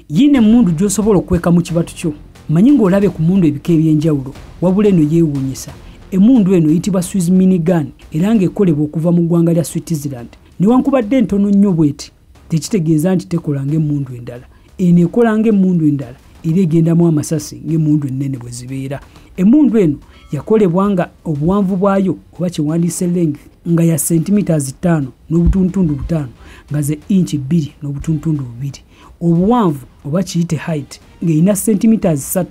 Yine mundu gy'osobola okweka mu kibatu kyo. Manyi ng'olabe ku mundu ebika eby'enjawulo wabula eno yeewuunyisa. Emundu eno eyitibwa Swiss minigun era ng'ekolebwa okuva mu ggwanga lya Switzerland. Newankubadde ntono nnyo bweti tekitegeeza nti tekola ng'emmundu endala. Eno ekola ng'emmundu endala era egendamu amasasi ng'emmundu ennene bwe zibeera. Emmundu eno yakolebwa nga obuwanvu bwayo oba kiwandiise length nga ya centimeters 5 n'obutuntundu 5 nga ze inch 2 n'obutuntundu 2. Obuwanvu oba kiyite height ng'erina centimeters 3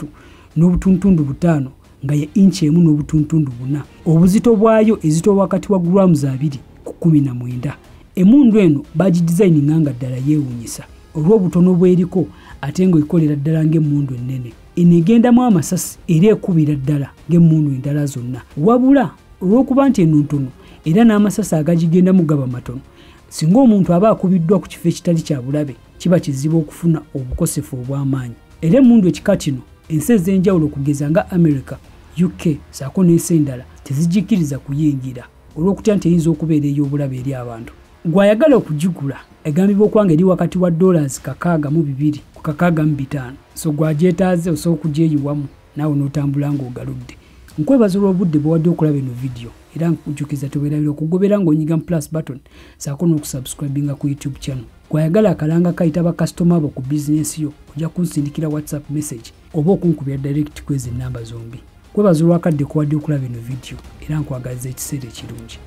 n'obutuntundu 5 nga ye inch 1 n'obutuntundu 4. Obuzito bwayo ezito wakati wa grams 2 ku 19. Emmundu eno bagidesigninga nga ddala yeewuunyisa olw'obutono bweriko ate ng'ekolera ddala ng'emmundu ennene. Eno egendamu amasasi era ekubira ddala ng'emmundu endala zonna. Wabula olw'okuba nti eno ntono era n'amasasi agagigendamu gaba matono, singa omuntu aba akubiddwa ku kifo ekitali kya bulabe kiba kizibu okufuna obukosefu obw'amaanyi. Era emmundu ekika kino ensi ez'enjawulo okugeza nga America, UK saako n'ensi endala tezigikiriza kuyingira olw'okutya nti eyinza okubeera ey'obulabe eri abantu. Gw'ayagala okugigula egambibwa okuba eri wakati wa $62 ku $65. So gwagyetaaze osobola okugyeyiwamu naawe n'otambula ng'ogaludde. Nkwebaza olw'obudde bwewadde okulaba eno video era nkujjukiza tobeerabira okugobera ng'onyiga mu plus button saako n'okusubscribinga ku YouTube channel. Gw'ayagala akalanga kayita bakasitoma abo ku bizinesi yo ojja kunsindikira WhatsApp message oba okunkubira direct kwezi ennamba zombi. Nkwebaza olw'akadde kuwadde okulaba eno video era nkwagaliza ekiseera ekirungi.